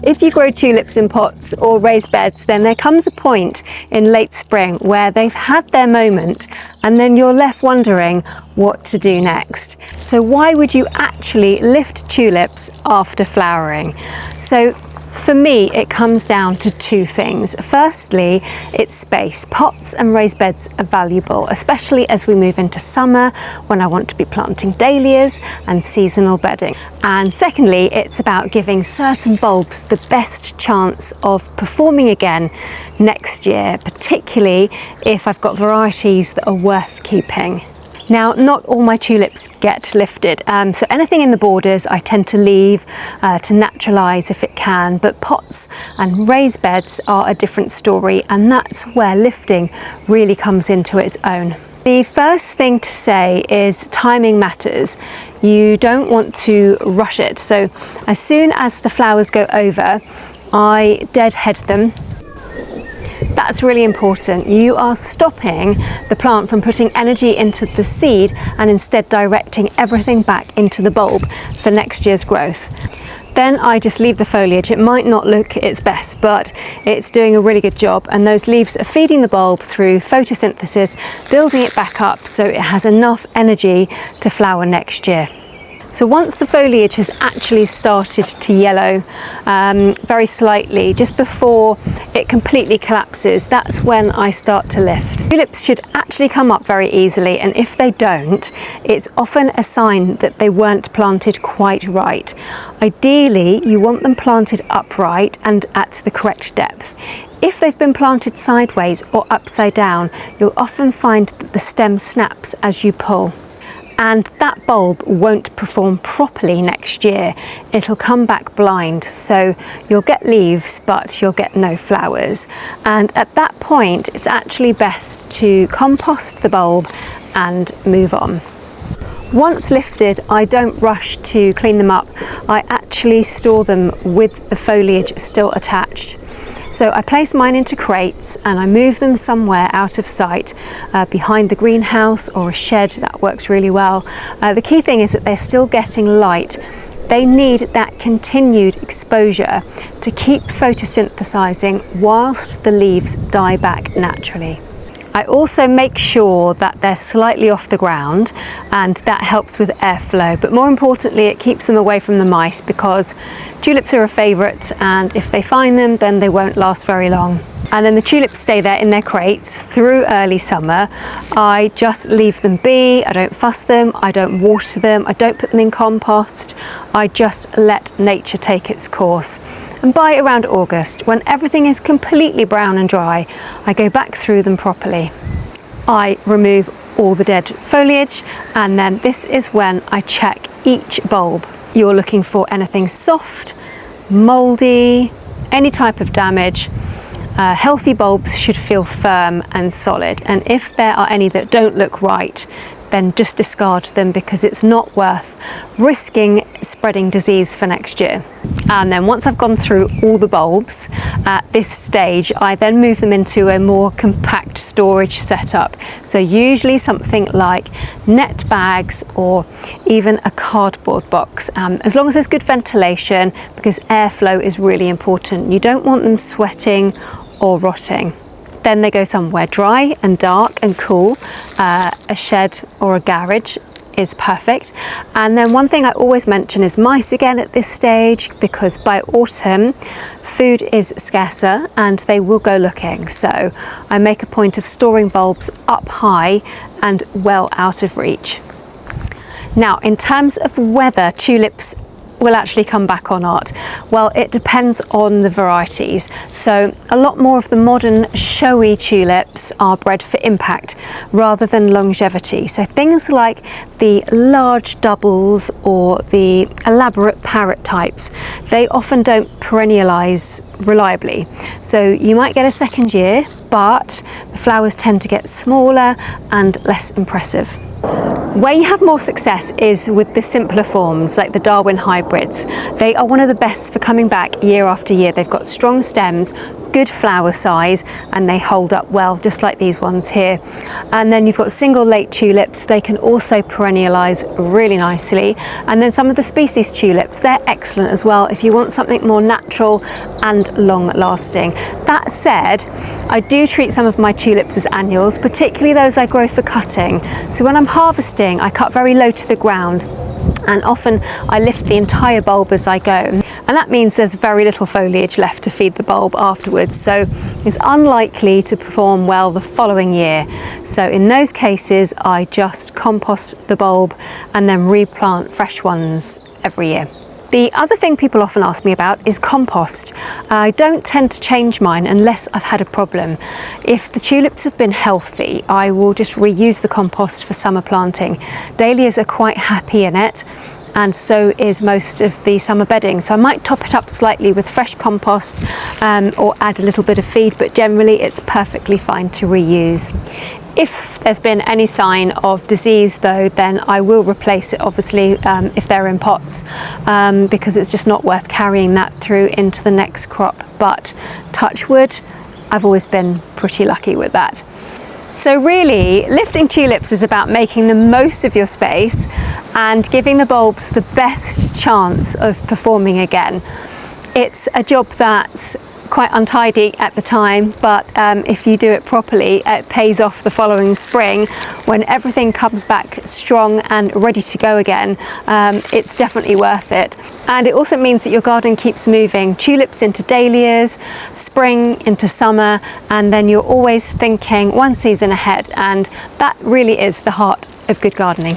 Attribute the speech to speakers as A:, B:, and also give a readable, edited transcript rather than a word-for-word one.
A: If you grow tulips in pots or raised beds, then there comes a point in late spring where they've had their moment and then you're left wondering what to do next. So why would you actually lift tulips after flowering? So for me, it comes down to two things. Firstly, it's space. Pots and raised beds are valuable, especially as we move into summer when I want to be planting dahlias and seasonal bedding. And secondly, it's about giving certain bulbs the best chance of performing again next year, particularly if I've got varieties that are worth keeping. Now, not all my tulips get lifted, so anything in the borders I tend to leave to naturalise if it can, but pots and raised beds are a different story, and that's where lifting really comes into its own. The first thing to say is timing matters. You don't want to rush it, so as soon as the flowers go over, I deadhead them. That's really important. You are stopping the plant from putting energy into the seed and instead directing everything back into the bulb for next year's growth. Then I just leave the foliage. It might not look its best, but it's doing a really good job, and those leaves are feeding the bulb through photosynthesis, building it back up so it has enough energy to flower next year. So once the foliage has actually started to yellow very slightly, just before it completely collapses, that's when I start to lift. Tulips should actually come up very easily, and if they don't, it's often a sign that they weren't planted quite right. Ideally, you want them planted upright and at the correct depth. If they've been planted sideways or upside down, you'll often find that the stem snaps as you pull. And that bulb won't perform properly next year. It'll come back blind, so you'll get leaves, but you'll get no flowers. And at that point, it's actually best to compost the bulb and move on. Once lifted, I don't rush to clean them up. I actually store them with the foliage still attached. So I place mine into crates and I move them somewhere out of sight, behind the greenhouse or a shed. That works really well. The key thing is that they're still getting light. They need that continued exposure to keep photosynthesizing whilst the leaves die back naturally. I also make sure that they're slightly off the ground, and that helps with airflow, but more importantly it keeps them away from the mice, because tulips are a favourite, and if they find them then they won't last very long. And then the tulips stay there in their crates through early summer. I just leave them be. I don't fuss them, I don't water them, I don't put them in compost. I just let nature take its course. And by around August, when everything is completely brown and dry, I go back through them properly. I remove all the dead foliage, and then this is when I check each bulb. You're looking for anything soft, mouldy, any type of damage. Healthy bulbs should feel firm and solid, and if there are any that don't look right, then just discard them, because it's not worth risking spreading disease for next year. And then once I've gone through all the bulbs at this stage, I then move them into a more compact storage setup. So usually something like net bags or even a cardboard box, as long as there's good ventilation, because airflow is really important. You don't want them sweating or rotting. Then they go somewhere dry and dark and cool. A shed or a garage is perfect. And then one thing I always mention is mice again at this stage, because by autumn food is scarcer and they will go looking. So I make a point of storing bulbs up high and well out of reach. Now, in terms of whether tulips will actually come back or not, well, it depends on the varieties. So a lot more of the modern showy tulips are bred for impact rather than longevity. So things like the large doubles or the elaborate parrot types, they often don't perennialize reliably. So you might get a second year, but the flowers tend to get smaller and less impressive. Where you have more success is with the simpler forms, like the Darwin hybrids. They are one of the best for coming back year after year. They've got strong stems, good flower size and they hold up well, just like these ones here. And then you've got single late tulips. They can also perennialize really nicely. And then some of the species tulips, they're excellent as well if you want something more natural and long lasting. That said, I do treat some of my tulips as annuals, particularly those I grow for cutting. So when I'm harvesting, I cut very low to the ground, and often I lift the entire bulb as I go, and that means there's very little foliage left to feed the bulb afterwards, so it's unlikely to perform well the following year. So in those cases I just compost the bulb and then replant fresh ones every year. The other thing people often ask me about is compost. I don't tend to change mine unless I've had a problem. If the tulips have been healthy, I will just reuse the compost for summer planting. Dahlias are quite happy in it, and so is most of the summer bedding. So I might top it up slightly with fresh compost or add a little bit of feed, but generally it's perfectly fine to reuse. If there's been any sign of disease though, then I will replace it, obviously, if they're in pots, because it's just not worth carrying that through into the next crop. But touch wood, I've always been pretty lucky with that. So really, lifting tulips is about making the most of your space and giving the bulbs the best chance of performing again. It's a job that's quite untidy at the time, but if you do it properly, it pays off the following spring when everything comes back strong and ready to go again. It's definitely worth it. And it also means that your garden keeps moving, tulips into dahlias, spring into summer, and then you're always thinking one season ahead, and that really is the heart of good gardening.